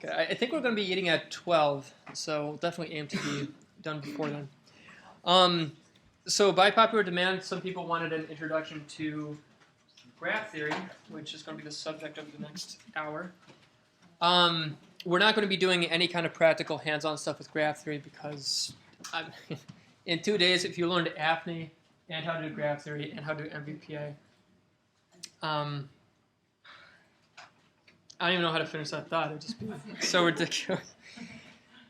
Okay, I think we're going to be eating at 12, so we'll definitely aim to be done before then. So by popular demand, some people wanted an introduction to graph theory, which is going to be the subject of the next hour. We're not going to be doing any kind of practical hands-on stuff with graph theory because in 2 days, if you learned AFNI and how to do graph theory and how to do MVPA, I don't even know how to finish that thought. It would just be so ridiculous.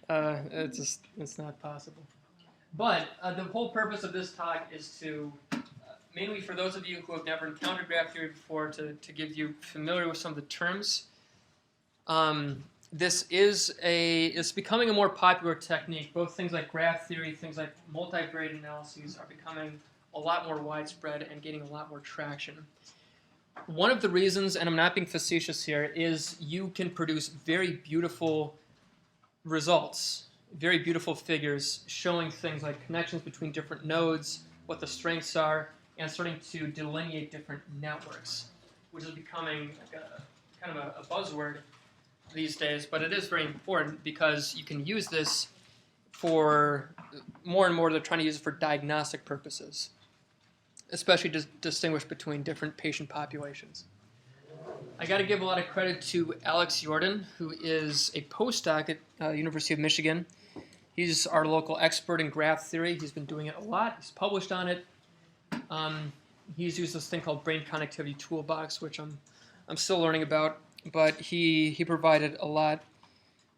It's not possible. But the whole purpose of this talk is to, mainly for those of you who have never encountered graph theory before, to get you familiar with some of the terms. It's becoming a more popular technique. Both things like graph theory, things like multivariate analyses are becoming a lot more widespread and gaining a lot more traction. One of the reasons, and I'm not being facetious here, is you can produce very beautiful results, very beautiful figures showing things like connections between different nodes, what the strengths are, and starting to delineate different networks, which is becoming like kind of a buzzword these days, but it is very important because you can use this for more and more. They're trying to use it for diagnostic purposes, especially to distinguish between different patient populations. I got to give a lot of credit to Alex Jordan, who is a postdoc at University of Michigan. He's our local expert in graph theory. He's been doing it a lot. He's published on it. He's used this thing called Brain Connectivity Toolbox, which I'm still learning about. But he provided a lot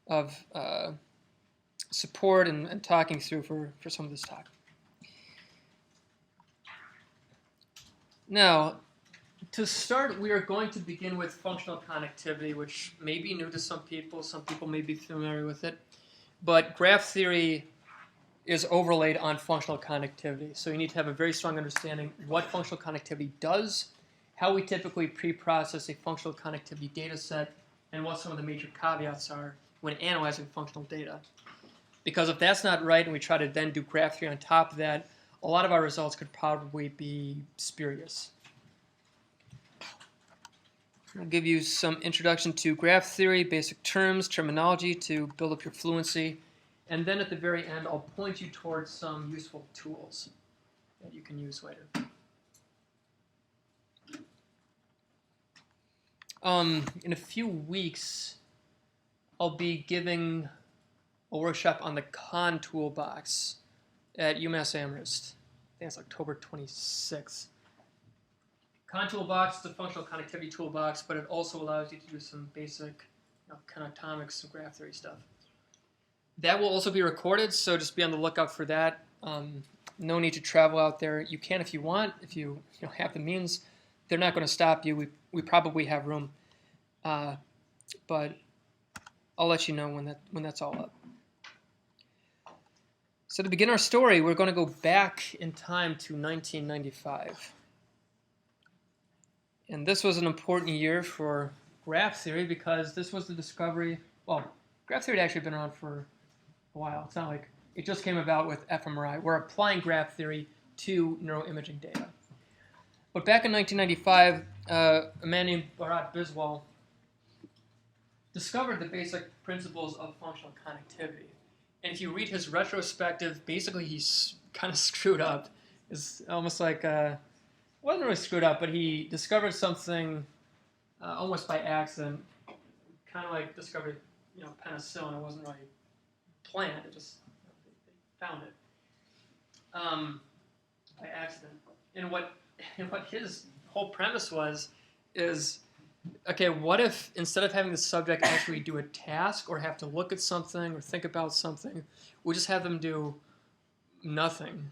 of support and talking through for some of this talk. Now, to start, we are going to begin with functional connectivity, which may be new to some people. Some people may be familiar with it. But graph theory is overlaid on functional connectivity. So you need to have a very strong understanding what functional connectivity does, how we typically pre-process a functional connectivity data set, and what some of the major caveats are when analyzing functional data. Because if that's not right and we try to then do graph theory on top of that, a lot of our results could probably be spurious. I'll give you some introduction to graph theory, basic terms, terminology to build up your fluency. And then at the very end, I'll point you towards some useful tools that you can use later. In a few weeks, I'll be giving a workshop on the Con toolbox at UMass Amherst. I think it's October 26th. Con toolbox is a functional connectivity toolbox, but it also allows you to do some basic connectomics, some graph theory stuff. That will also be recorded, so just be on the lookout for that. No need to travel out there. You can if you want, if you have the means. They're not going to stop you. We probably have room, but I'll let you know when that's all up. So to begin our story, we're going to go back in time to 1995. And this was an important year for graph theory because this was the discovery. Well, graph theory had actually been around for a while. It's not like it just came about with fMRI. We're applying graph theory to neuroimaging data. But back in 1995, a man named Bharat Biswal discovered the basic principles of functional connectivity. And if you read his retrospective, basically he's kind of screwed up. It's almost like, wasn't really screwed up, but he discovered something almost by accident, kind of like discovered penicillin. It wasn't really planned. It just they found it by accident. And what his whole premise is, okay, what if instead of having the subject actually do a task or have to look at something or think about something, we just have them do nothing?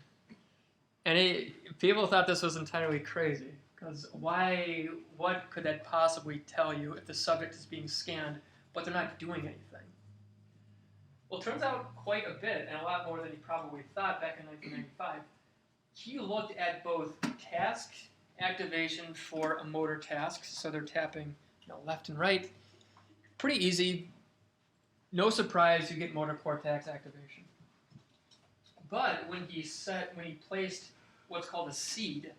And people thought this was entirely crazy, because what could that possibly tell you if the subject is being scanned, but they're not doing anything? Well, it turns out quite a bit, and a lot more than he probably thought back in 1995. He looked at both task activation for a motor task, so they're tapping left and right. Pretty easy. No surprise, you get motor cortex activation. But when he placed what's called a seed,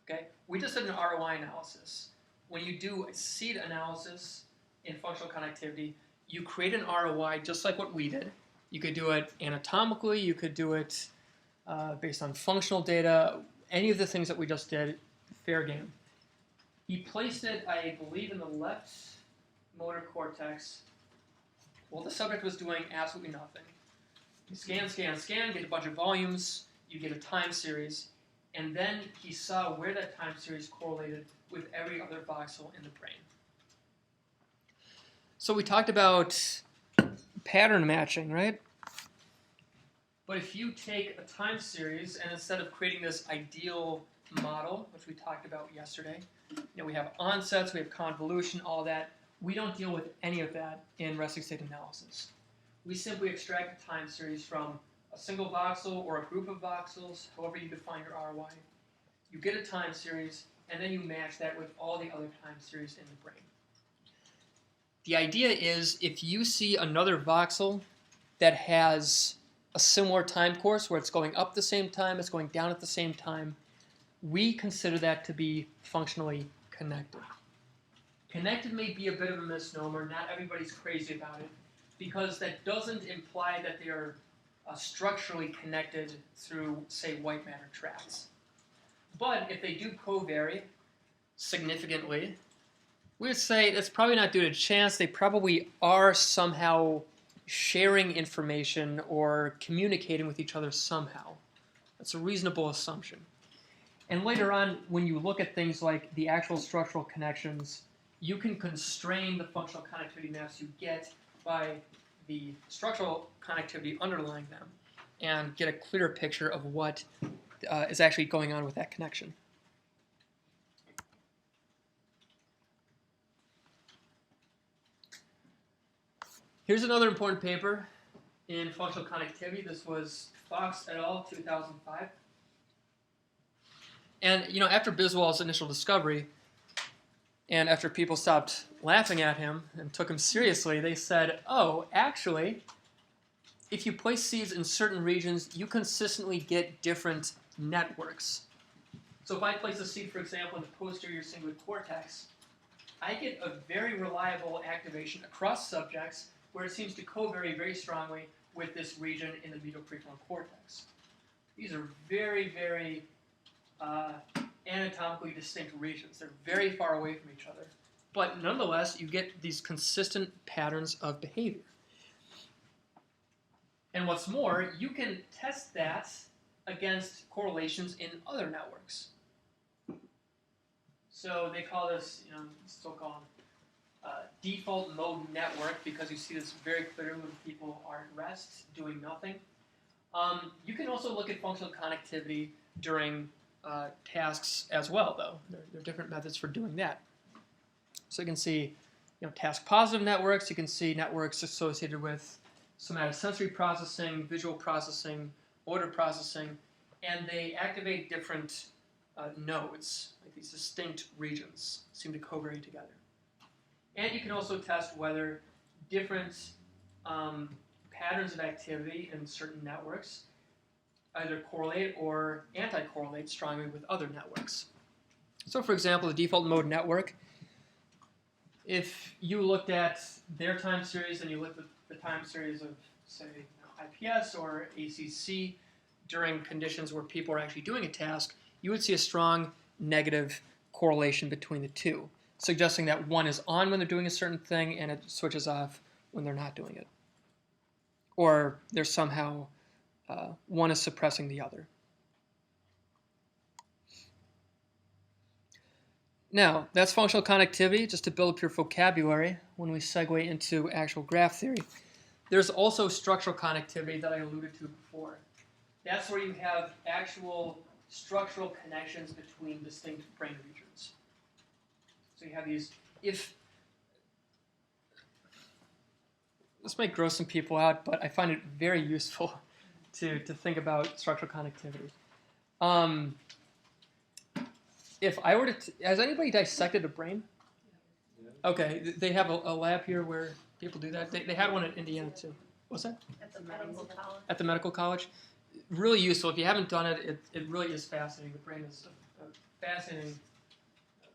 okay, we just did an ROI analysis. When you do a seed analysis in functional connectivity, you create an ROI just like what we did. You could do it anatomically, you could do it based on functional data, any of the things that we just did, fair game. He placed it, I believe, in the left motor cortex. Well, the subject was doing absolutely nothing. You scan, scan, scan, get a bunch of volumes, you get a time series, and then he saw where that time series correlated with every other voxel in the brain. So we talked about pattern matching, right? But if you take a time series and instead of creating this ideal model, which we talked about yesterday, we have onsets, we have convolution, all that. We don't deal with any of that in resting state analysis. We simply extract a time series from a single voxel or a group of voxels, however you define your ROI. You get a time series, and then you match that with all the other time series in the brain. The idea is if you see another voxel that has a similar time course where it's going up at the same time, it's going down at the same time, we consider that to be functionally connected. Connected may be a bit of a misnomer. Not everybody's crazy about it because that doesn't imply that they are structurally connected through, say, white matter tracts. But if they do covary significantly, we would say that's probably not due to chance. They probably are somehow sharing information or communicating with each other somehow. That's a reasonable assumption. And later on, when you look at things like the actual structural connections, you can constrain the functional connectivity maps you get by the structural connectivity underlying them and get a clearer picture of what is actually going on with that connection. Here's another important paper in functional connectivity. This was Fox et al., 2005. And after Biswall's initial discovery, and after people stopped laughing at him and took him seriously, they said, oh, actually, if you place seeds in certain regions, you consistently get different networks. So if I place a seed, for example, in the posterior cingulate cortex, I get a very reliable activation across subjects where it seems to covary very strongly with this region in the medial prefrontal cortex. These are very, very anatomically distinct regions. They're very far away from each other. But nonetheless, you get these consistent patterns of behavior. And what's more, you can test that against correlations in other networks. So they call this, so-called default mode network because you see this very clearly when people are at rest, doing nothing. You can also look at functional connectivity during tasks as well, though. There are different methods for doing that. So you can see task-positive networks. You can see networks associated with somatosensory processing, visual processing, motor processing, and they activate different nodes, like these distinct regions seem to covary together. And you can also test whether different patterns of activity in certain networks either correlate or anti-correlate strongly with other networks. So for example, the default mode network, if you looked at their time series and you looked at the time series of, say, IPS or ACC during conditions where people are actually doing a task, you would see a strong negative correlation between the two, suggesting that one is on when they're doing a certain thing and it switches off when they're not doing it. Or there's somehow one is suppressing the other. Now, that's functional connectivity, just to build up your vocabulary when we segue into actual graph theory. There's also structural connectivity that I alluded to before. That's where you have actual structural connections between distinct brain regions. So you have these, this might gross some people out, but I find it very useful to think about structural connectivity. If I were to, has anybody dissected a brain? Okay, they have a lab here where people do that. They had one at Indiana too. What's that? At the medical college. At the medical college. Really useful. If you haven't done it, it really is fascinating. The brain is a fascinating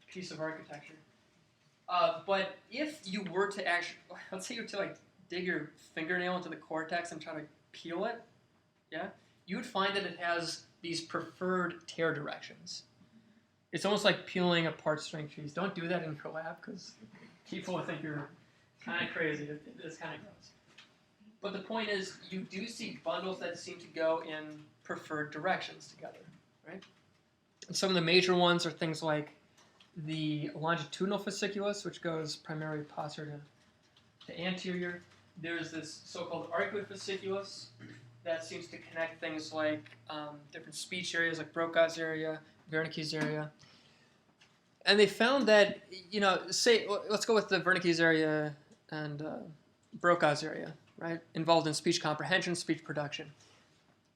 piece of architecture. But if you were to actually, let's say you were to like dig your fingernail into the cortex and try to peel it, yeah, you would find that it has these preferred tear directions. It's almost like peeling apart string cheese. Don't do that in your lab because people will think you're kind of crazy. It's kind of gross. But the point is, you do see bundles that seem to go in preferred directions together, right? And some of the major ones are things like the longitudinal fasciculus, which goes primarily posterior to anterior. There's this so-called arcuate fasciculus that seems to connect things like different speech areas, like Broca's area, Wernicke's area. And they found that, let's go with the Wernicke's area and Broca's area, right? Involved in speech comprehension, speech production.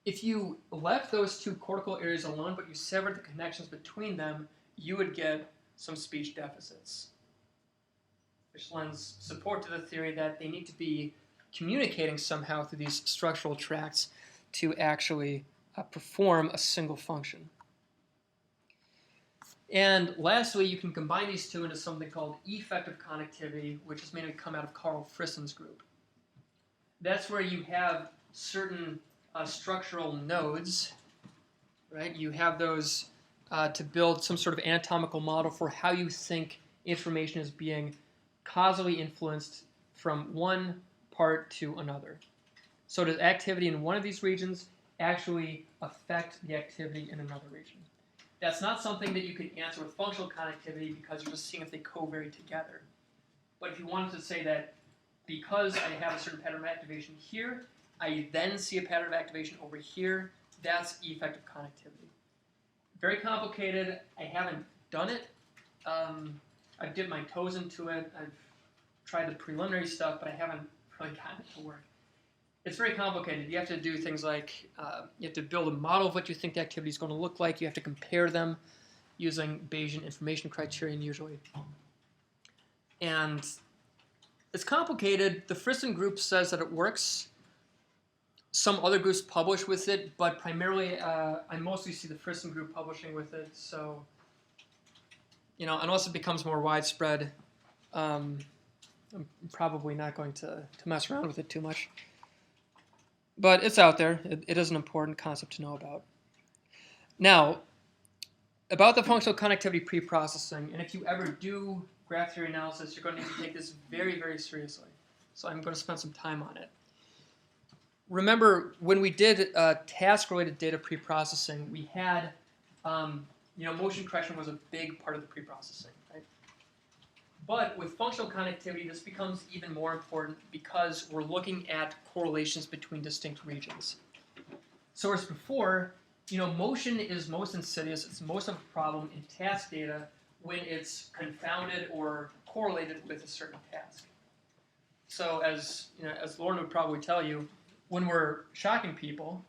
If you left those two cortical areas alone, but you severed the connections between them, you would get some speech deficits, which lends support to the theory that they need to be communicating somehow through these structural tracts to actually perform a single function. And lastly, you can combine these two into something called effective connectivity, which has mainly come out of Carl Friston's group. That's where you have certain structural nodes, right? You have those to build some sort of anatomical model for how you think information is being causally influenced from one part to another. So does activity in one of these regions actually affect the activity in another region? That's not something that you can answer with functional connectivity because you're just seeing if they covary together. But if you wanted to say that because I have a certain pattern of activation here, I then see a pattern of activation over here, that's effective connectivity. Very complicated. I haven't done it. I've dipped my toes into it. I've tried the preliminary stuff, but I haven't really gotten it to work. It's very complicated. You have to do things like you have to build a model of what you think the activity is going to look like. You have to compare them using Bayesian information criterion usually. And it's complicated. The Friston group says that it works. Some other groups publish with it, but primarily I mostly see the Friston group publishing with it. So, unless it becomes more widespread, I'm probably not going to mess around with it too much. But it's out there. It is an important concept to know about. Now, about the functional connectivity preprocessing, and if you ever do graph theory analysis, you're going to need to take this very, very seriously. So I'm going to spend some time on it. Remember, when we did task-related data preprocessing, we had, motion correction was a big part of the preprocessing, right? But with functional connectivity, this becomes even more important because we're looking at correlations between distinct regions. So as before, motion is most insidious. It's most of a problem in task data when it's confounded or correlated with a certain task. So as Lauren would probably tell you, when we're shocking people,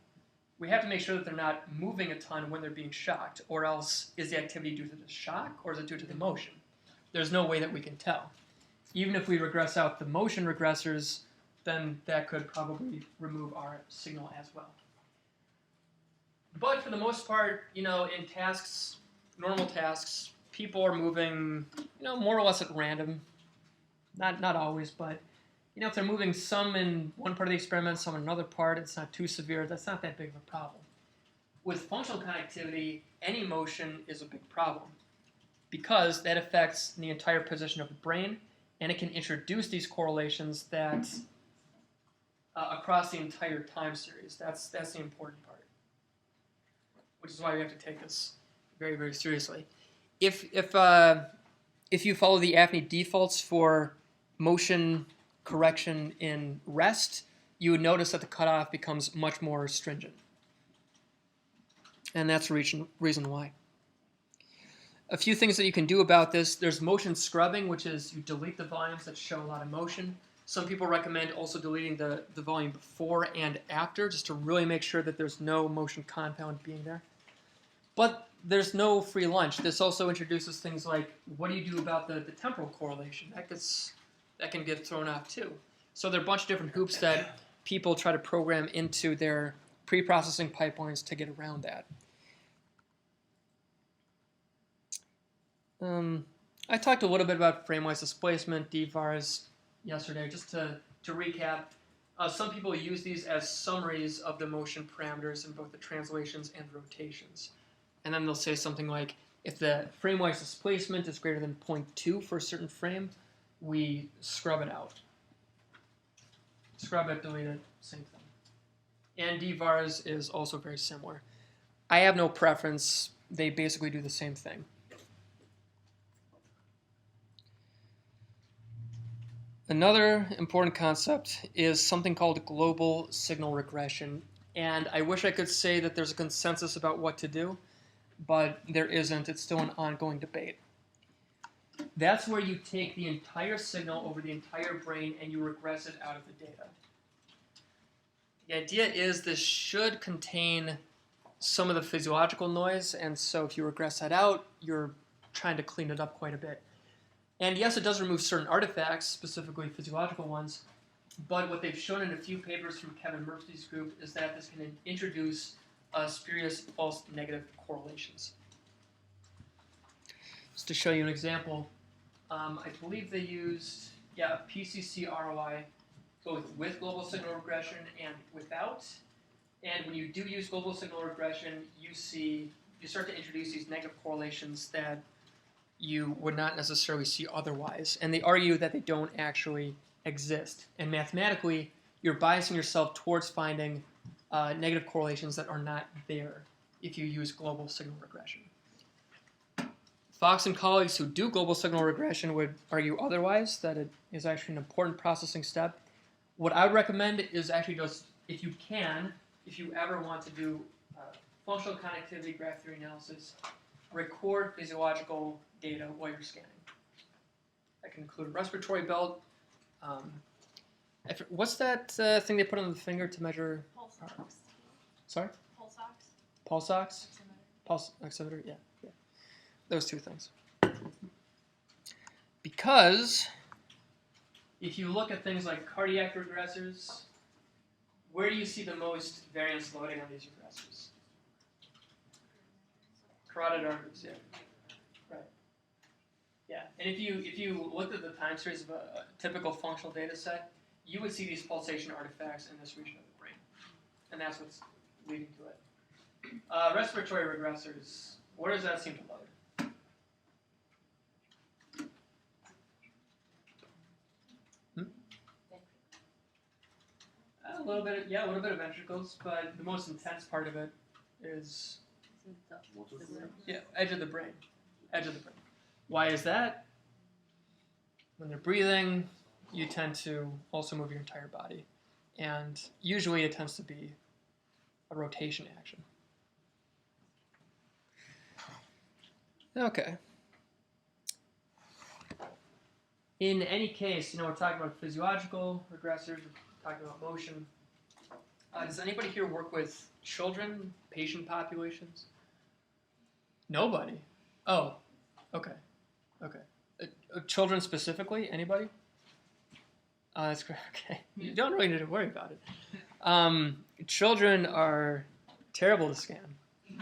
we have to make sure that they're not moving a ton when they're being shocked, or else is the activity due to the shock or is it due to the motion? There's no way that we can tell. Even if we regress out the motion regressors, then that could probably remove our signal as well. But for the most part, in tasks, normal tasks, people are moving, more or less at random. Not always, but if they're moving some in one part of the experiment, some in another part, it's not too severe. That's not that big of a problem. With functional connectivity, any motion is a big problem because that affects the entire position of the brain, and it can introduce these correlations that across the entire time series. That's the important part, which is why we have to take this very, very seriously. If you follow the AFNI defaults for motion correction in rest, you would notice that the cutoff becomes much more stringent. And that's the reason why. A few things that you can do about this. There's motion scrubbing, which is you delete the volumes that show a lot of motion. Some people recommend also deleting the volume before and after, just to really make sure that there's no motion compound being there. But there's no free lunch. This also introduces things like, what do you do about the temporal correlation? That can get thrown off too. So there are a bunch of different hoops that people try to program into their pre-processing pipelines to get around that. I talked a little bit about frame-wise displacement, d-vars, yesterday. Just to recap, some people use these as summaries of the motion parameters in both the translations and rotations. And then they'll say something like, if the frame-wise displacement is greater than 0.2 for a certain frame, we scrub it out. Scrub it, delete it, same thing. And d-vars is also very similar. I have no preference. They basically do the same thing. Another important concept is something called global signal regression. And I wish I could say that there's a consensus about what to do, but there isn't. It's still an ongoing debate. That's where you take the entire signal over the entire brain and you regress it out of the data. The idea is this should contain some of the physiological noise, and so if you regress that out, you're trying to clean it up quite a bit. And yes, it does remove certain artifacts, specifically physiological ones, but what they've shown in a few papers from Kevin Murphy's group is that this can introduce spurious false negative correlations. Just to show you an example, I believe they used PCC ROI both with global signal regression and without. And when you do use global signal regression, you start to introduce these negative correlations that you would not necessarily see otherwise. And they argue that they don't actually exist. And mathematically, you're biasing yourself towards finding negative correlations that are not there if you use global signal regression. Fox and colleagues who do global signal regression would argue otherwise, that it is actually an important processing step. What I would recommend is actually just, if you ever want to do functional connectivity graph theory analysis, record physiological data while you're scanning. That can include a respiratory belt. What's that thing they put on the finger to measure? Pulse ox. Sorry? Pulse ox. Pulse ox? Oximeter. Pulse oximeter, yeah. Those two things. Because if you look at things like cardiac regressors, where do you see the most variance loading on these regressors? Carotid arteries, yeah. Right. Yeah, and if you looked at the time series of a typical functional data set, you would see these pulsation artifacts in this region of the brain. And that's what's leading to it. Respiratory regressors, where does that seem to load? A little bit of ventricles, but the most intense part of it is edge of the brain. Why is that? When they're breathing, you tend to also move your entire body, and usually it tends to be a rotation action. Okay. In any case, we're talking about physiological regressors, we're talking about motion. Does anybody here work with children, patient populations? Nobody? Oh, okay. Children specifically? Anybody? That's great. Okay. You don't really need to worry about it. Children are terrible to scan.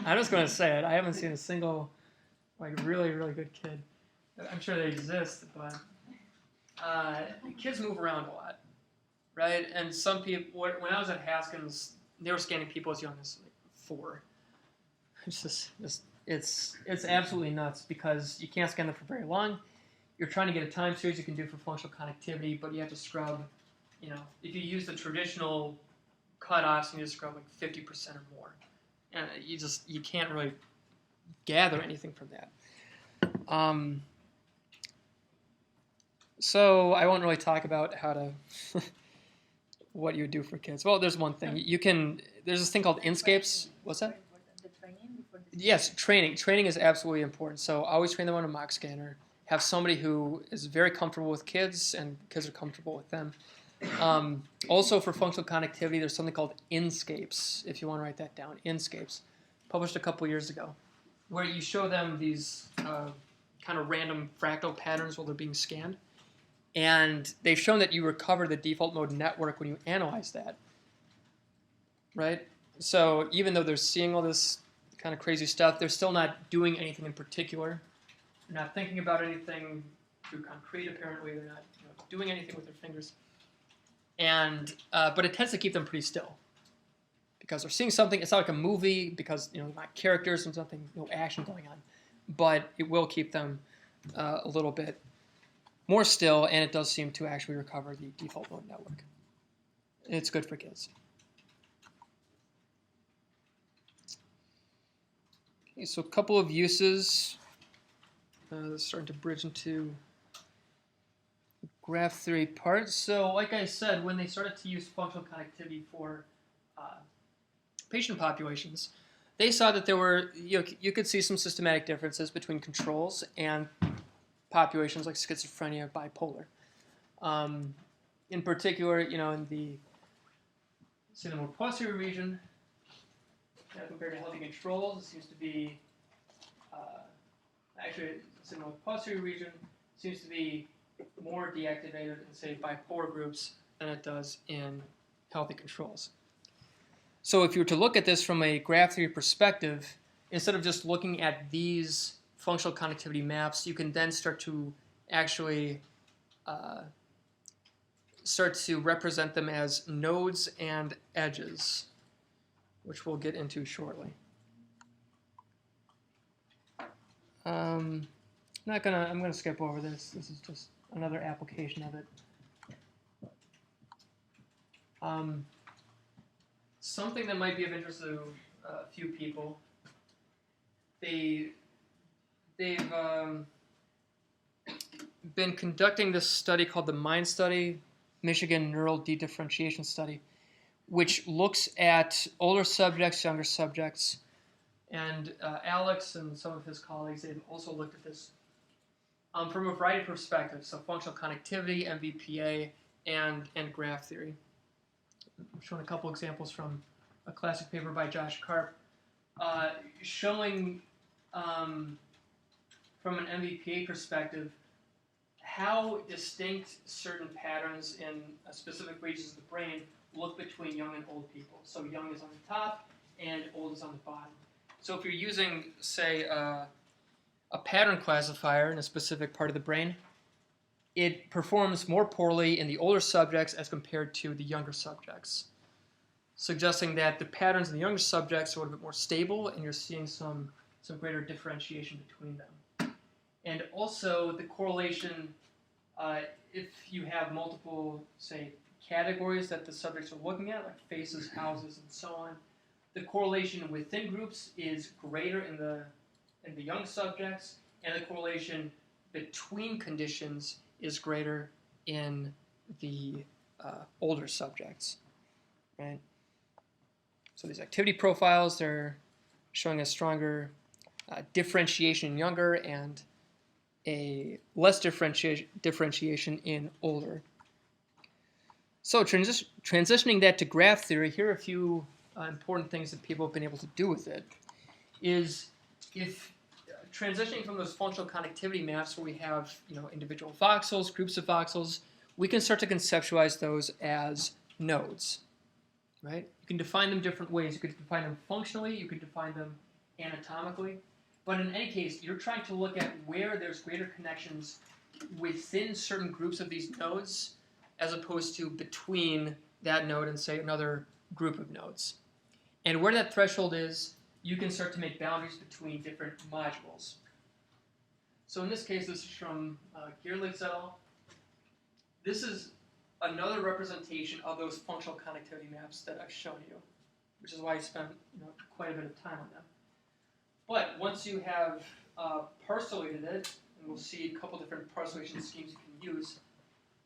I'm just going to say it. I haven't seen a single, really, really good kid. I'm sure they exist, but kids move around a lot, right? And some people, when I was at Haskins, they were scanning people as young as 4. It's absolutely nuts because you can't scan them for very long. You're trying to get a time series you can do for functional connectivity, but you have to scrub, if you use the traditional cutoffs, you need to scrub 50% or more. And you can't really gather anything from that. So I won't really talk about how to, what you would do for kids. Well, there's one thing. There's this thing called Inscapes. What's that? The training before the Yes, training. Training is absolutely important. So always train them on a mock scanner. Have somebody who is very comfortable with kids and kids are comfortable with them. Also for functional connectivity, there's something called Inscapes, if you want to write that down. Inscapes, published a couple years ago, where you show them these kind of random fractal patterns while they're being scanned. And they've shown that you recover the default mode network when you analyze that, right? So even though they're seeing all this kind of crazy stuff, they're still not doing anything in particular. They're not thinking about anything too concrete, apparently. They're not doing anything with their fingers. And but it tends to keep them pretty still because they're seeing something. It's not like a movie because not characters and something, no action going on. But it will keep them a little bit more still, and it does seem to actually recover the default mode network. It's good for kids. Okay, so a couple of uses. Starting to bridge into the graph theory part. So like I said, when they started to use functional connectivity for patient populations, they saw that there were, you could see some systematic differences between controls and populations like schizophrenia, bipolar. In particular, in the more posterior region, compared to healthy controls, it seems to be, actually, the more posterior region seems to be more deactivated in, say, bipolar groups than it does in healthy controls. So if you were to look at this from a graph theory perspective, instead of just looking at these functional connectivity maps, you can then start to actually start to represent them as nodes and edges, which we'll get into shortly. I'm gonna skip over this. This is just another application of it. Something that might be of interest to a few people. They've been conducting this study called the MIND study, Michigan Neural Dedifferentiation Study, which looks at older subjects, younger subjects, and Alex and some of his colleagues, they've also looked at this from a variety of perspectives, so functional connectivity, MVPA, and graph theory. I'm showing a couple examples from a classic paper by Josh Karp, showing from an MVPA perspective how distinct certain patterns in specific regions of the brain look between young and old people. So young is on the top and old is on the bottom. So if you're using, say, a pattern classifier in a specific part of the brain, it performs more poorly in the older subjects as compared to the younger subjects, suggesting that the patterns in the younger subjects are a little bit more stable and you're seeing some greater differentiation between them. And also the correlation, if you have multiple, say, categories that the subjects are looking at, like faces, houses, and so on, the correlation within groups is greater in the young subjects, and the correlation between conditions is greater in the older subjects, right? So these activity profiles, they're showing a stronger differentiation in younger and a less differentiation in older. So transitioning that to graph theory, here are a few important things that people have been able to do with it. Is if transitioning from those functional connectivity maps where we have individual voxels, groups of voxels, we can start to conceptualize those as nodes, right? You can define them different ways. You could define them functionally, you could define them anatomically, but in any case, you're trying to look at where there's greater connections within certain groups of these nodes as opposed to between that node and, say, another group of nodes. And where that threshold is, you can start to make boundaries between different modules. So in this case, this is from Geerlitz et al. This is another representation of those functional connectivity maps that I've shown you, which is why I spent quite a bit of time on them. But once you have parcellated it, and we'll see a couple different parcellation schemes you can use,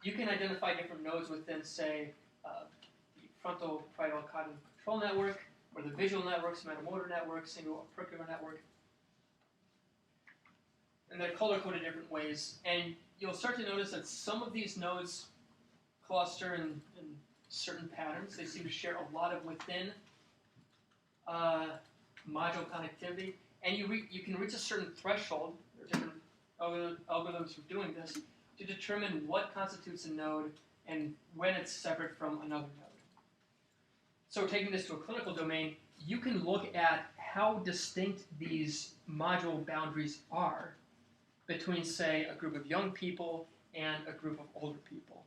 you can identify different nodes within, say, the frontal parietal cognitive control network, or the visual network, somatomotor network, single opercular network. And they're color-coded different ways. And you'll start to notice that some of these nodes cluster in certain patterns. They seem to share a lot of within module connectivity. And you can reach a certain threshold, there are different algorithms for doing this, to determine what constitutes a node and when it's separate from another node. So taking this to a clinical domain, you can look at how distinct these module boundaries are between, say, a group of young people and a group of older people.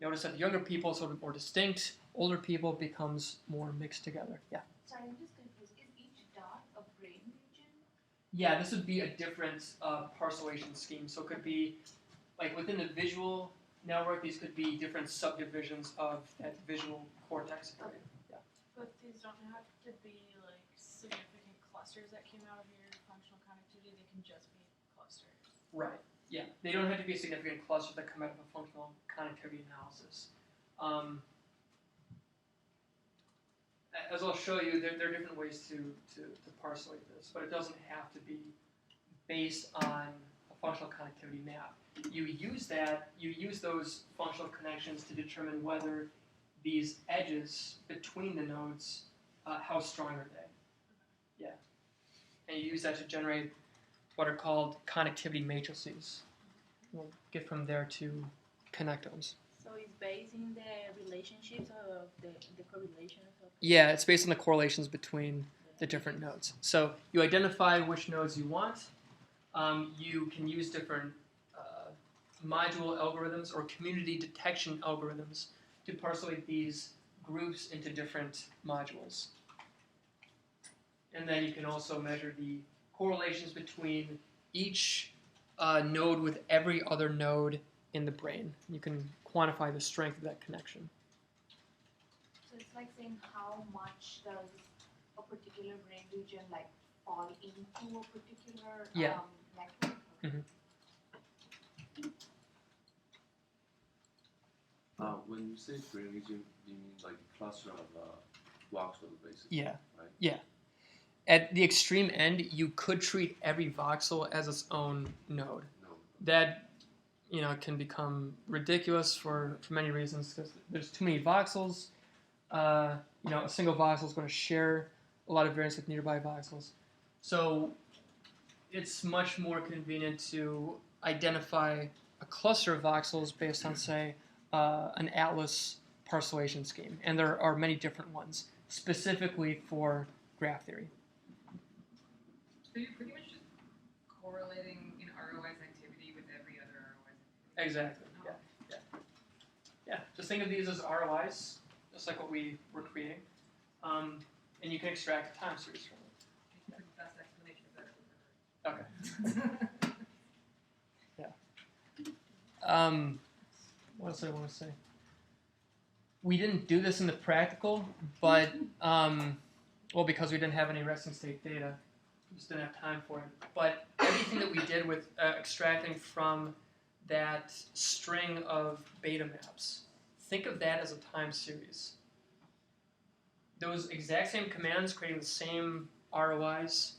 Notice that the younger people are sort of more distinct, older people becomes more mixed together. Yeah? Sorry, I'm just confused. Is each dot a brain region? Yeah, this would be a different parcellation scheme. So it could be, like within the visual network, these could be different subdivisions of that visual cortex area. Yeah. But these don't have to be like significant clusters that came out of your functional connectivity. They can just be clusters. Right. Yeah. They don't have to be significant clusters that come out of a functional connectivity analysis. As I'll show you, there are different ways to parcellate this, but it doesn't have to be based on a functional connectivity map. You use those functional connections to determine whether these edges between the nodes, how strong are they? Yeah. And you use that to generate what are called connectivity matrices. We'll get from there to connectomes. So it's based in the relationships of the correlations of. Yeah, it's based on the correlations between the different nodes. So you identify which nodes you want. You can use different module algorithms or community detection algorithms to parcellate these groups into different modules. And then you can also measure the correlations between each node with every other node in the brain. You can quantify the strength of that connection. So it's like saying how much does a particular brain region like fall into a particular network? Okay. When you say brain region, you mean like a cluster of voxels, basically. Yeah. Right? Yeah. At the extreme end, you could treat every voxel as its own node. No. That can become ridiculous for many reasons because there's too many voxels. A single voxel is going to share a lot of variance with nearby voxels. So it's much more convenient to identify a cluster of voxels based on, say, an atlas parcellation scheme. And there are many different ones, specifically for graph theory. So you're pretty much just correlating an ROI's activity with every other ROI's activity. Exactly. Yeah. Just think of these as ROIs, just like what we were creating, and you can extract a time series from it. It's the best explanation of that I've ever heard. Okay. What else I want to say? We didn't do this in the practical, but because we didn't have any resting state data, we just didn't have time for it. But everything that we did with extracting from that string of beta maps, think of that as a time series. Those exact same commands creating the same ROIs,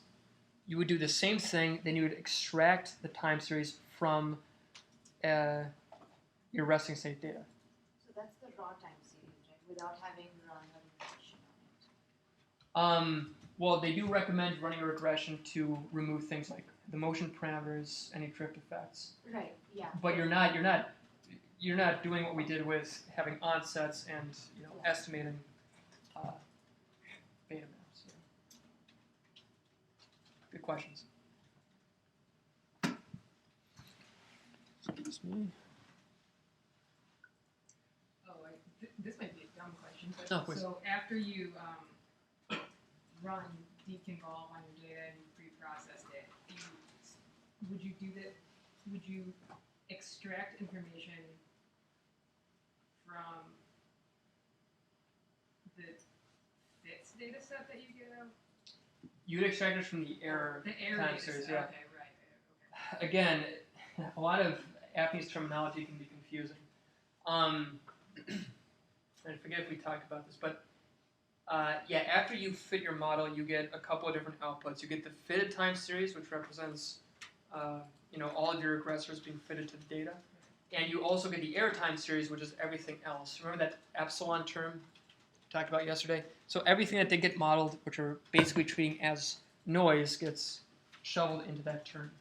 you would do the same thing, then you would extract the time series from your resting state data. So that's the raw time series, right? Without having run a regression on it. Well, they do recommend running a regression to remove things like the motion parameters, any drift effects. Right. Yeah. But you're not doing what we did with having onsets and estimating beta maps. Yeah. Good questions. Excuse me. This might be a dumb question, but No, please. so after you run deconvolve on your data and you pre-processed it, would you do that? Would you extract information from the FITS data set that you get out? You would extract it from the error The time data series. set. Yeah. Okay, right. Okay. Again, a lot of AFNI's terminology can be confusing. I forget if we talked about this, but after you fit your model, you get a couple of different outputs. You get the fitted time series, which represents all of your regressors being fitted to the data, and you also get the error time series, which is everything else. Remember that epsilon term we talked about yesterday? So everything that they get modeled, which are basically treating as noise, gets shoveled into that term.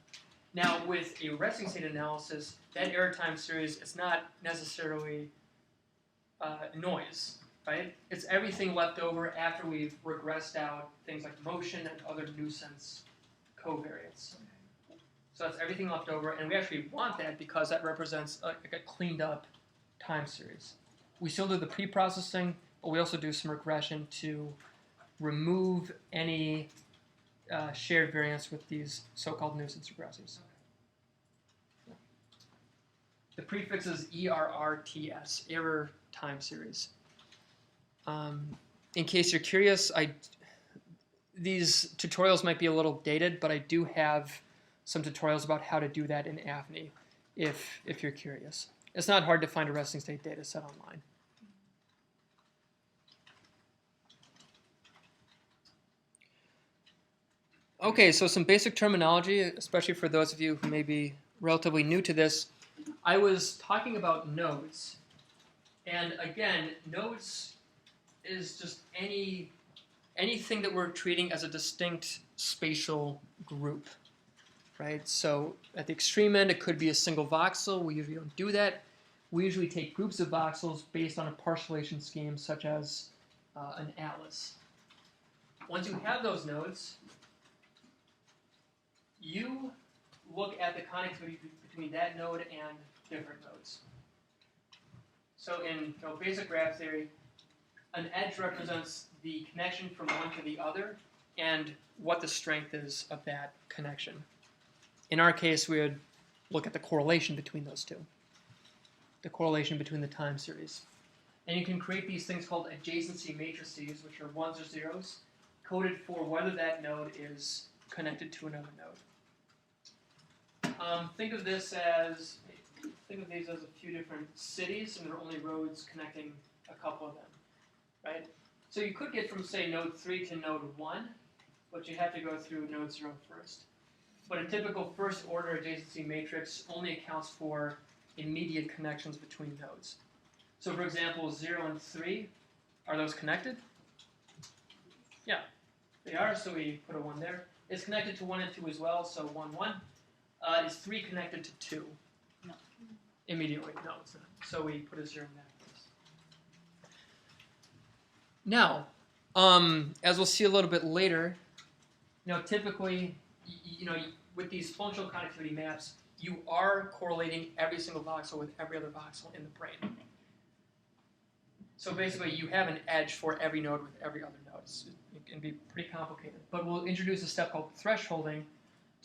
Now, with a resting state analysis, that error time series is not necessarily noise, right? It's everything left over after we've regressed out things like motion and other nuisance covariates. So that's everything left over, and we actually want that because that represents a cleaned up time series. We still do the pre-processing, but we also do some regression to remove any shared variance with these so-called nuisance regressors. The prefix is ERRTS, error time series. In case you're curious, these tutorials might be a little dated, but I do have some tutorials about how to do that in AFNI if you're curious. It's not hard to find a resting state data set online. Okay, so some basic terminology, especially for those of you who may be relatively new to this. I was talking about nodes. And again, nodes is just anything that we're treating as a distinct spatial group, right? So at the extreme end, it could be a single voxel. We usually don't do that. We usually take groups of voxels based on a partitionation scheme, such as an atlas. Once you have those nodes, you look at the connectivity between that node and different nodes. So in basic graph theory, an edge represents the connection from one to the other and what the strength is of that connection. In our case, we would look at the correlation between those two, the correlation between the time series. And you can create these things called adjacency matrices, which are ones or zeros, coded for whether that node is connected to another node. Think of these as a few different cities, and there are only roads connecting a couple of them, right? So you could get from, say, node 3 to node 1, but you have to go through node 0 first. But a typical first-order adjacency matrix only accounts for immediate connections between nodes. So, for example, 0 and 3, are those connected? Yeah, they are, so we put a 1 there. It's connected to 1 and 2 as well, so 1, 1. Is 3 connected to 2? No. Immediately, no, it's not. So we put a 0 in that place. Now, as we'll see a little bit later, typically, with these functional connectivity maps, you are correlating every single voxel with every other voxel in the brain. So basically, you have an edge for every node with every other node. It can be pretty complicated. But we'll introduce a step called thresholding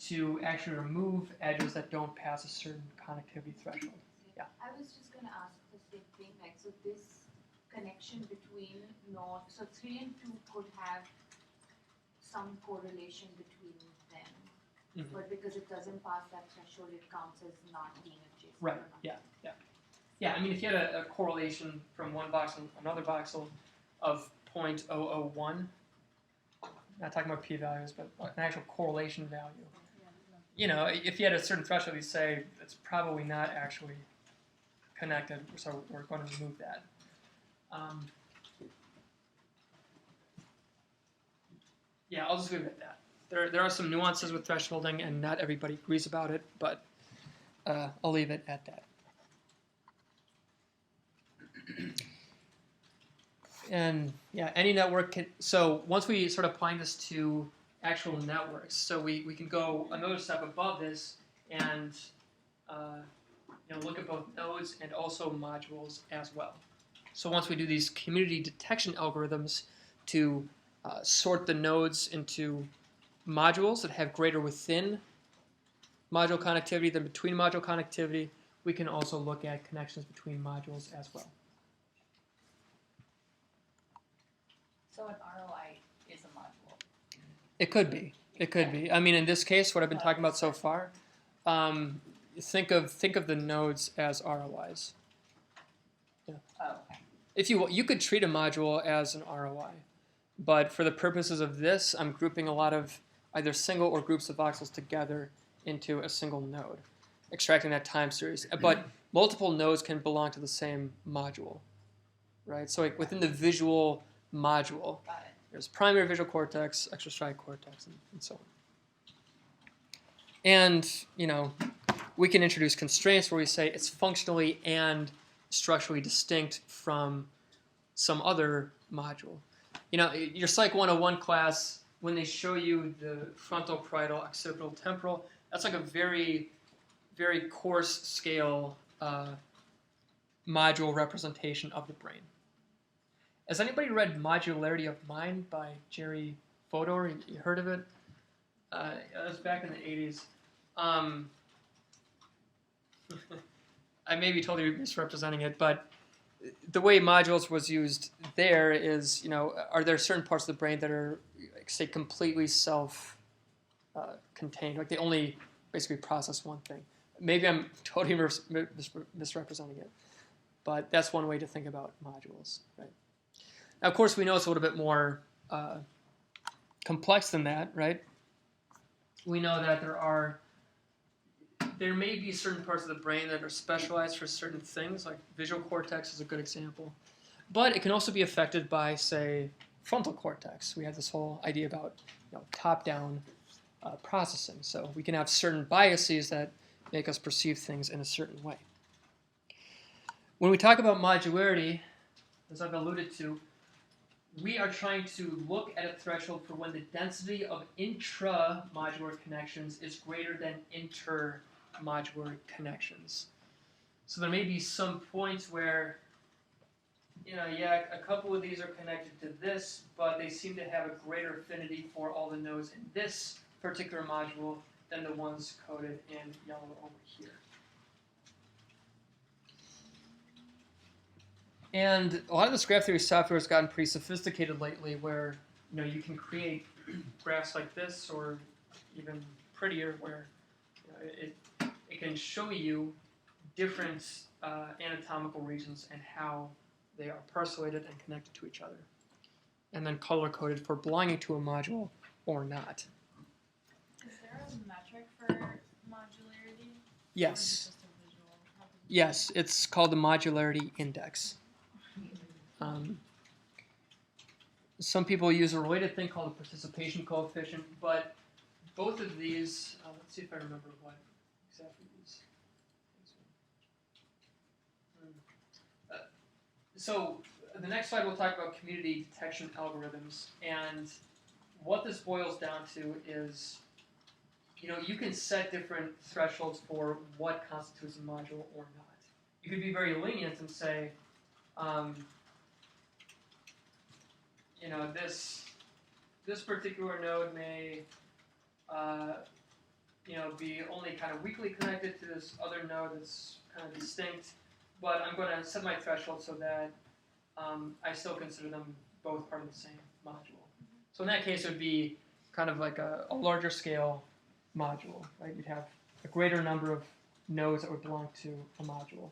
to actually remove edges that don't pass a certain connectivity threshold. Yeah. I was just going to ask the same thing. So this connection between nodes, so 3 and 2 could have some correlation between them, Mm-hmm. but because it doesn't pass that threshold, it counts as not being adjacent. Right. or not. Yeah. I mean, if you had a correlation from one voxel to another voxel of 0.001, not talking about p-values, but an actual correlation value. If you had a certain threshold, you say it's probably not actually connected, so we're going to remove that. Yeah, I'll just leave it at that. There are some nuances with thresholding, and not everybody agrees about it, but I'll leave it at that. And yeah, any network can. So once we start applying this to actual networks, so we can go another step above this and look at both nodes and also modules as well. So once we do these community detection algorithms to sort the nodes into modules that have greater within module connectivity than between module connectivity, we can also look at connections between modules as well. So an ROI is a module. It could be. It could be. I mean, in this case, what I've been talking about so far, think of the nodes as ROIs. Yeah. Oh, okay. If you could treat a module as an ROI, but for the purposes of this, I'm grouping a lot of either single or groups of voxels together into a single node, extracting that time series. But multiple nodes can belong to the same module, right? So like within the visual module, Got it. there's primary visual cortex, extrastriate cortex, and so on. And, we can introduce constraints where we say it's functionally and structurally distinct from some other module. Your Psych 101 class, when they show you the frontal, parietal, occipital, temporal, That's like a very, very coarse scale module representation of the brain. Has anybody read Modularity of Mind by Jerry Fodor? You heard of it? It was back in the 80s. I may be totally misrepresenting it, but the way modules was used there is, are there certain parts of the brain that are, say, completely self-contained, like they only basically process one thing. Maybe I'm totally misrepresenting it, but that's one way to think about modules, right? Now, of course, we know it's a little bit more complex than that, right? We know that there may be certain parts of the brain that are specialized for certain things, like visual cortex is a good example. But it can also be affected by, say, frontal cortex. We have this whole idea about top-down processing. So we can have certain biases that make us perceive things in a certain way. When we talk about modularity, as I've alluded to, we are trying to look at a threshold for when the density of intramodular connections is greater than intermodular connections. So there may be some points where, a couple of these are connected to this, but they seem to have a greater affinity for all the nodes in this particular module than the ones coded in yellow over here. And a lot of this graph theory software has gotten pretty sophisticated lately where, you can create graphs like this or even prettier where it can show you different anatomical regions and how they are parcellated and connected to each other. And then color-coded for belonging to a module or not. Is there a metric for modularity? Yes. Or is it just a visual? Yes, it's called the modularity index. Some people use a related thing called the participation coefficient, but both of these, let's see if I remember what exactly these. So the next slide we'll talk about community detection algorithms, and what this boils down to is, you can set different thresholds for what constitutes a module or not. You could be very lenient and say, this particular node may, be only kind of weakly connected to this other node that's kind of distinct, but I'm going to set my threshold so that I still consider them both part of the same module. So in that case, it would be kind of like a larger scale module, right? You'd have a greater number of nodes that would belong to a module.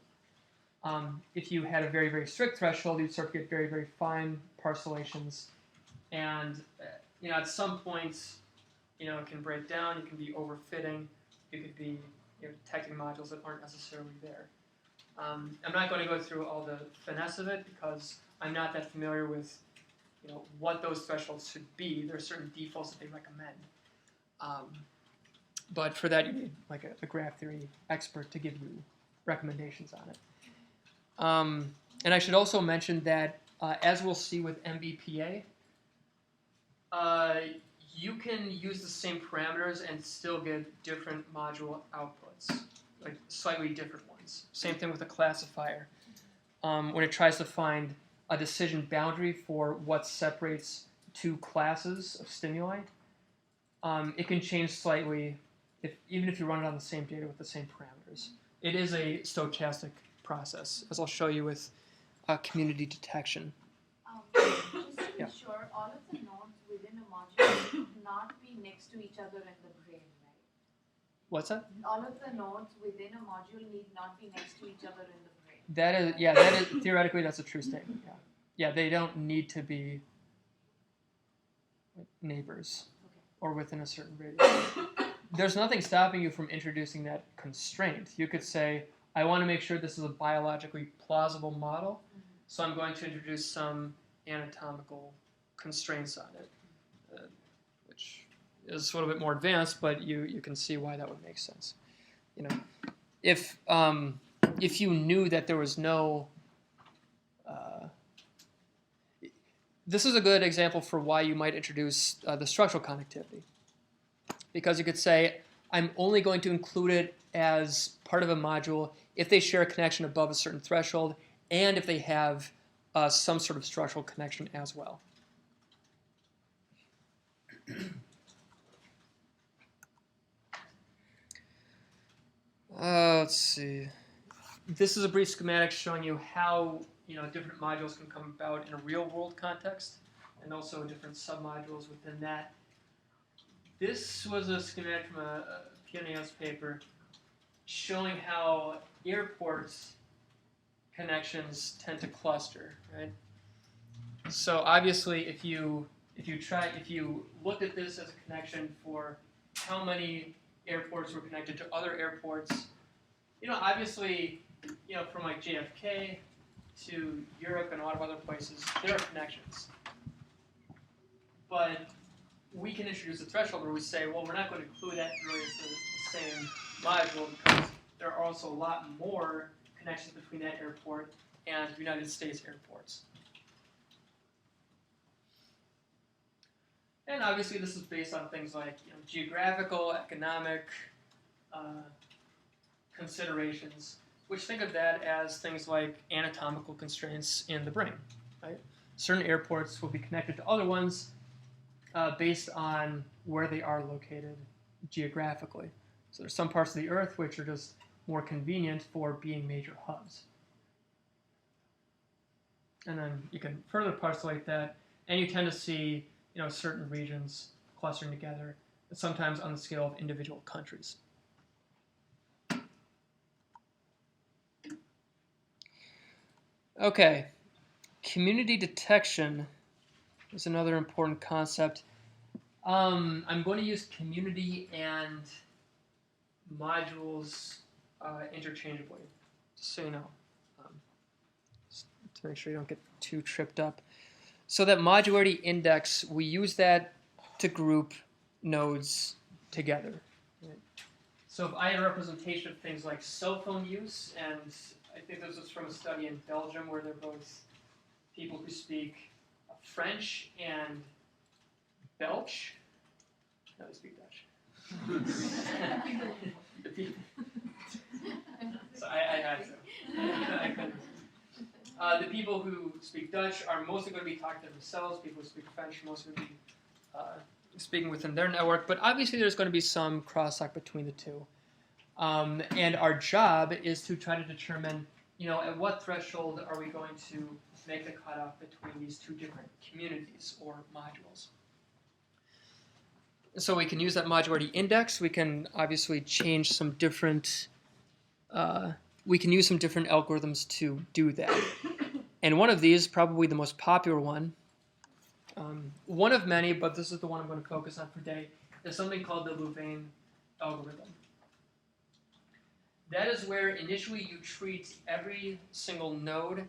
If you had a very, very strict threshold, you'd start to get very, very fine parcellations. And at some points, it can break down. You can be overfitting. You could be detecting modules that aren't necessarily there. I'm not going to go through all the finesse of it because I'm not that familiar with what those thresholds should be. There are certain defaults that they recommend. But for that, you need like a graph theory expert to give you recommendations on it. And I should also mention that, as we'll see with MBPA, you can use the same parameters and still get different module outputs, like slightly different ones. Same thing with a classifier. When it tries to find a decision boundary for what separates two classes of stimuli, it can change slightly even if you run it on the same data with the same parameters. It is a stochastic process, as I'll show you with community detection. Just to be Yeah. sure, all of the nodes within a module should not be next to each other in the brain, right? What's that? All of the nodes within a module need not be next to each other in the brain. That is theoretically that's a true statement. Yeah, they don't need to be neighbors or within a certain radius. There's nothing stopping you from introducing that constraint. You could say, I want to make sure this is a biologically plausible model, so I'm going to introduce some anatomical constraints on it, which is a little bit more advanced, but you can see why that would make sense. If you knew that there was no, this is a good example for why you might introduce the structural connectivity, because you could say, I'm only going to include it as part of a module if they share a connection above a certain threshold and if they have some sort of structural connection as well. Let's see. This is a brief schematic showing you how different modules can come about in a real-world context, and also different submodules within that. This was a schematic from a PNAS paper showing how airports connections tend to cluster, right? So obviously, if you looked at this as a connection for how many airports were connected to other airports, obviously, from like JFK to Europe and a lot of other places, there are connections. But we can introduce a threshold where we say, well, we're not going to include that really as the same module because there are also a lot more connections between that airport and United States airports. And obviously this is based on things like geographical, economic considerations, which think of that as things like anatomical constraints in the brain. Right? Certain airports will be connected to other ones based on where they are located geographically. So there's some parts of the Earth which are just more convenient for being major hubs. And then you can further parcelate that, and you tend to see certain regions clustering together, sometimes on the scale of individual countries. Okay, community detection is another important concept. I'm going to use community and modules interchangeably, just so you know, to make sure you don't get too tripped up. So that modularity index, we use that to group nodes together. Right? So if I had a representation of things like cell phone use, and I think this was from a study in Belgium where they're both people who speak French and Belch. No, they speak Dutch. So I had to. I couldn't. The people who speak Dutch are mostly going to be talking to themselves. People who speak French are mostly going to be speaking within their network. But obviously there's going to be some crosstalk between the two. And our job is to try to determine, at what threshold are we going to make the cutoff between these two different communities or modules. So we can use that modularity index. We can obviously change some different, we can use some different algorithms to do that. And one of these, probably the most popular one, one of many, but this is the one I'm going to focus on for today, is something called the Louvain algorithm. That is where initially you treat every single node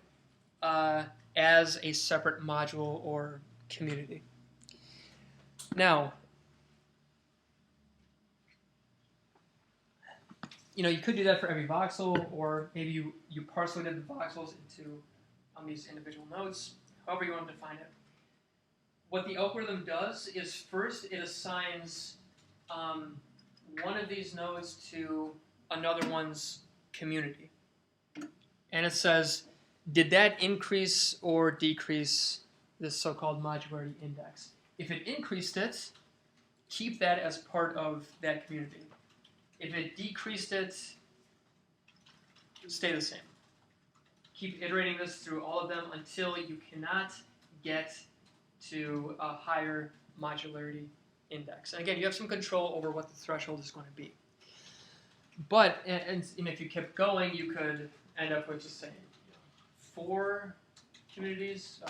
as a separate module or community. Now, you could do that for every voxel, or maybe you parcelated the voxels into these individual nodes, however you want to define it. What the algorithm does is first it assigns one of these nodes to another one's community. And it says, did that increase or decrease this so-called modularity index? If it increased it, keep that as part of that community. If it decreased it, stay the same. Keep iterating this through all of them until you cannot get to a higher modularity index. And again, you have some control over what the threshold is going to be. But and if you kept going, you could end up with just saying 4 communities,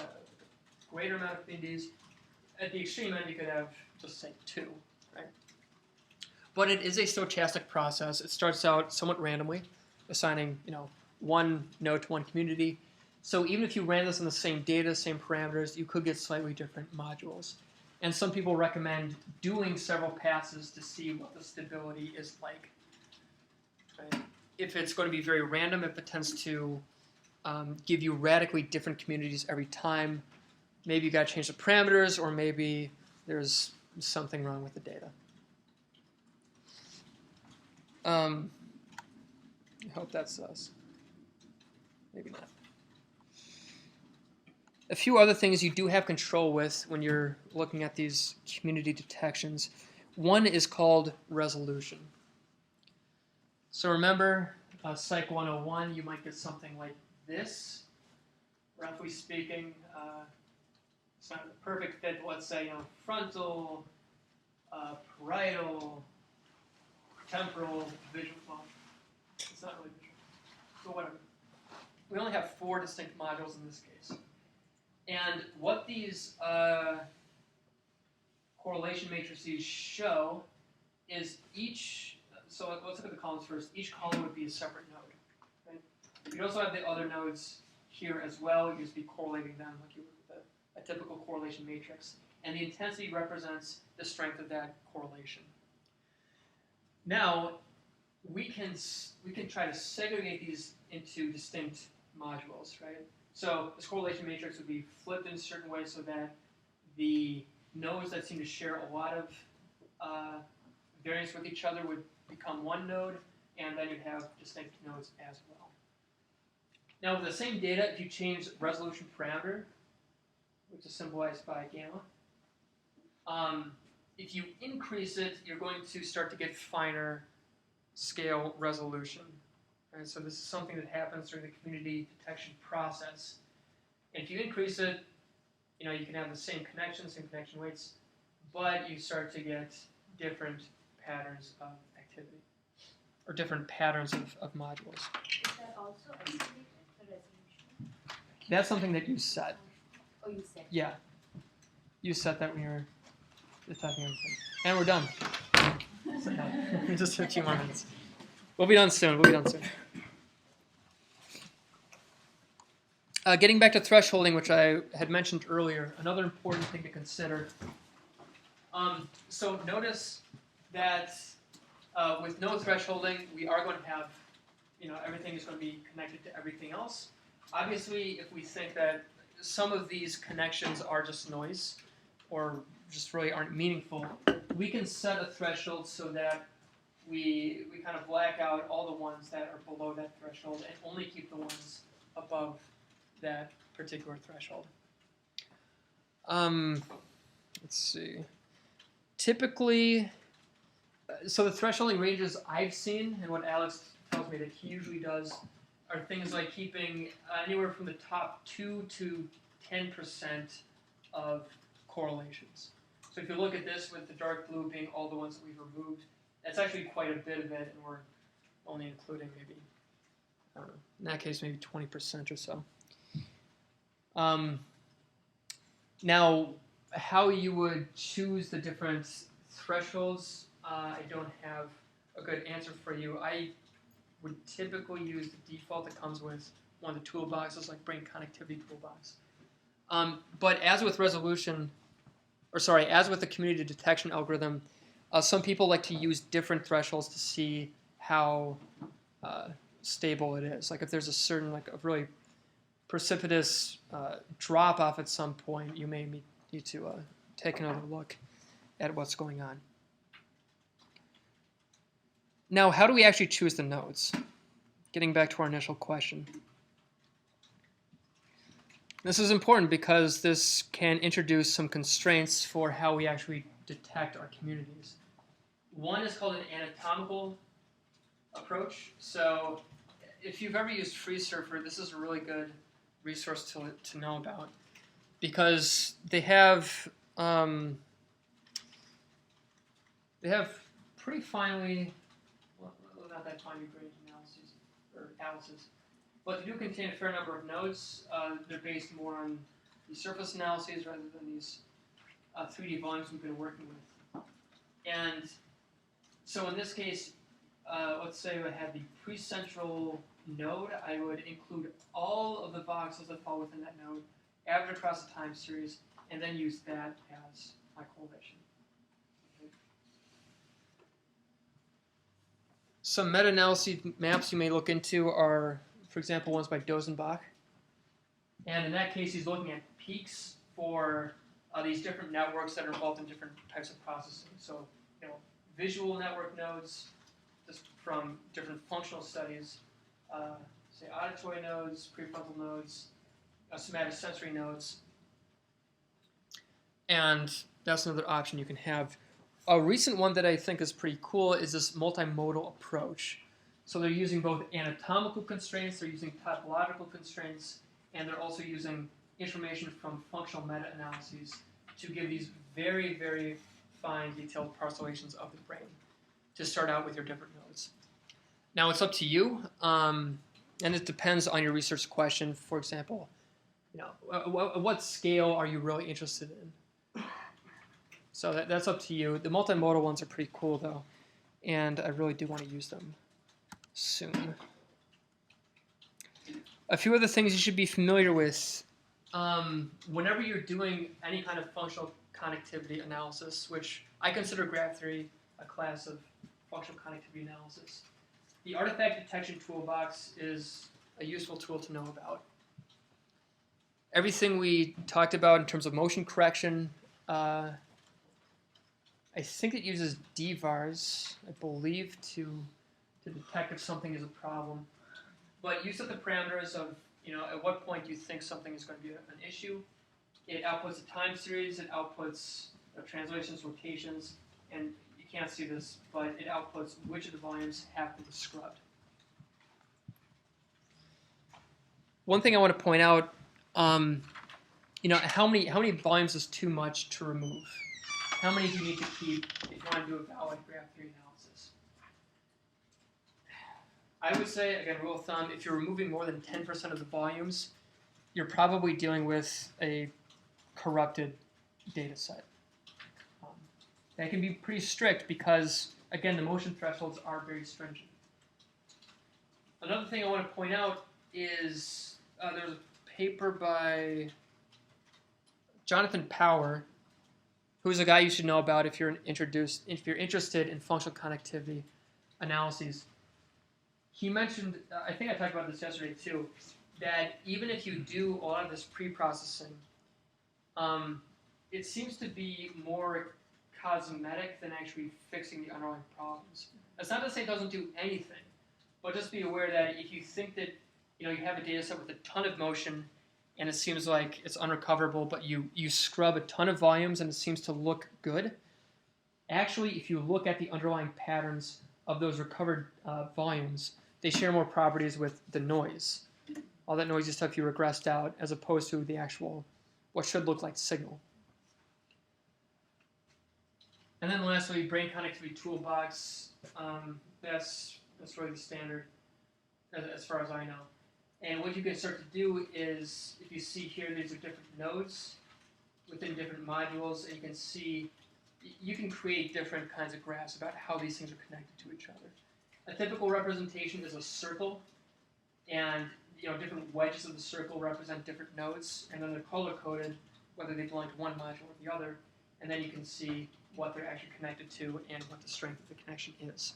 greater amount of communities. At the extreme end, you could have just say 2, right? But it is a stochastic process. It starts out somewhat randomly, assigning one node to one community. So even if you ran this on the same data, same parameters, you could get slightly different modules. And some people recommend doing several passes to see what the stability is like. Right? If it's going to be very random, if it tends to give you radically different communities every time, maybe you got to change the parameters, or maybe there's something wrong with the data. I hope that's us. Maybe not. A few other things you do have control with when you're looking at these community detections. One is called resolution. So remember, Psych 101, you might get something like this. Roughly speaking, it's not a perfect fit, but let's say frontal, parietal, temporal, visual. Well, it's not really visual, but whatever. We only have 4 distinct modules in this case. And what these correlation matrices show is so let's look at the columns first. Each column would be a separate node. Right? You'd also have the other nodes here as well. You'd just be correlating them like you would with a typical correlation matrix. And the intensity represents the strength of that correlation. Now, we can try to segregate these into distinct modules, right? So this correlation matrix would be flipped in a certain way so that the nodes that seem to share a lot of variance with each other would become one node, and then you'd have distinct nodes as well. Now with the same data, if you change resolution parameter, which is symbolized by gamma, if you increase it, you're going to start to get finer scale resolution. Right? So this is something that happens during the community detection process. And if you increase it, you can have the same connection weights, but you start to get different patterns of activity, or different patterns of modules. Is that also estimated, the resolution? That's something that you set. Oh, you said. Yeah. You set that when you're detecting everything. And we're done. So, no, just a few more minutes. We'll be done soon. Getting back to thresholding, which I had mentioned earlier, another important thing to consider. So notice that with no thresholding, we are going to have, everything is going to be connected to everything else. Obviously, if we think that some of these connections are just noise, or just really aren't meaningful, we can set a threshold so that we kind of black out all the ones that are below that threshold and only keep the ones above that particular threshold. Let's see. Typically, so the thresholding ranges I've seen, and what Alex tells me that he usually does, are things like keeping anywhere from the top 2 to 10% of correlations. So if you look at this with the dark blue being all the ones that we've removed, that's actually quite a bit of it, and we're only including maybe, I don't know, in that case maybe 20% or so. Now, how you would choose the different thresholds, I don't have a good answer for you. I would typically use the default that comes with one of the toolboxes, like Brain Connectivity Toolbox. But as with resolution, as with the community detection algorithm, some people like to use different thresholds to see how stable it is. Like if there's a certain, a really precipitous drop off at some point, you may need to take another look at what's going on. Now, how do we actually choose the nodes? Getting back to our initial question. This is important because this can introduce some constraints for how we actually detect our communities. One is called an anatomical approach. So if you've ever used FreeSurfer, this is a really good resource to know about, because they have pretty finely, well, not that finely grained analysis, but they do contain a fair number of nodes. They're based more on the surface analyses rather than these 3D volumes we've been working with. And so in this case, let's say I had the precentral node, I would include all of the voxels that fall within that node, average across the time series, and then use that as my correlation. Okay. Some meta-analysis maps you may look into are, for example, ones by Dozenbach. And in that case, he's looking at peaks for these different networks that are involved in different types of processing. So, visual network nodes, just from different functional studies, say auditory nodes, prefrontal nodes, somatosensory nodes, and that's another option you can have. A recent one that I think is pretty cool is this multimodal approach. So they're using both anatomical constraints, they're using topological constraints, and they're also using information from functional meta-analyses to give these very, very fine, detailed parcellations of the brain to start out with your different nodes. Now it's up to you, and it depends on your research question. For example, what scale are you really interested in? So that's up to you. The multimodal ones are pretty cool though, and I really do want to use them soon. A few other things you should be familiar with. Whenever you're doing any kind of functional connectivity analysis, which I consider graph theory a class of functional connectivity analysis, the artifact detection toolbox is a useful tool to know about. Everything we talked about in terms of motion correction, I think it uses DVARs, I believe, to detect if something is a problem. But you set the parameters of, at what point you think something is going to be an issue. It outputs a time series, it outputs translations, rotations, and you can't see this, but it outputs which of the volumes have to be scrubbed. One thing I want to point out, how many volumes is too much to remove? How many do you need to keep if you want to do a valid graph theory analysis? I would say, again, rule of thumb, if you're removing more than 10% of the volumes, you're probably dealing with a corrupted data set. That can be pretty strict because, again, the motion thresholds are very stringent. Another thing I want to point out is there's a paper by Jonathan Power, who's a guy you should know about if you're interested in functional connectivity analyses. He mentioned, I think I talked about this yesterday too, that even if you do a lot of this pre-processing, it seems to be more cosmetic than actually fixing the underlying problems. That's not to say it doesn't do anything, but just be aware that if you think that you have a data set with a ton of motion and it seems like it's unrecoverable, but you scrub a ton of volumes and it seems to look good, actually, if you look at the underlying patterns of those recovered volumes, they share more properties with the noise. All that noisy stuff you regressed out as opposed to the actual, what should look like signal. And then lastly, brain connectivity toolbox. That's really the standard as far as I know. And what you can start to do is, if you see here, these are different nodes within different modules, and you can see, you can create different kinds of graphs about how these things are connected to each other. A typical representation is a circle, and different wedges of the circle represent different nodes, and then they're color-coded, whether they belong to one module or the other, and then you can see what they're actually connected to and what the strength of the connection is.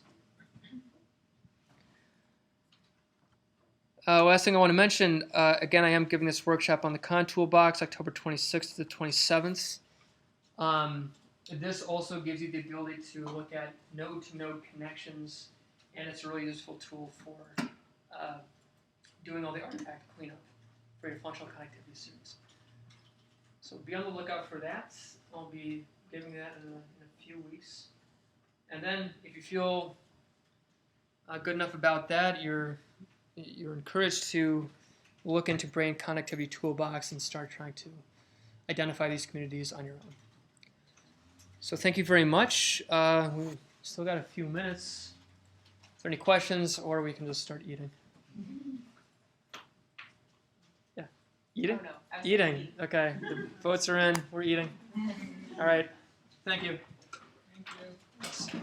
Last thing I want to mention, again, I am giving this workshop on the Con Toolbox, October 26th to the 27th. This also gives you the ability to look at node-to-node connections, and it's a really useful tool for doing all the artifact cleanup for your functional connectivity series. So be on the lookout for that. I'll be giving that in a few weeks. And then if you feel good enough about that, you're encouraged to look into Brain Connectivity Toolbox and start trying to identify these communities on your own. So thank you very much. We've still got a few minutes. Is there any questions, or we can just start eating? Yeah, eating? Oh, no. Eating. Okay, the votes are in. We're eating. All right. Thank you. Thank you.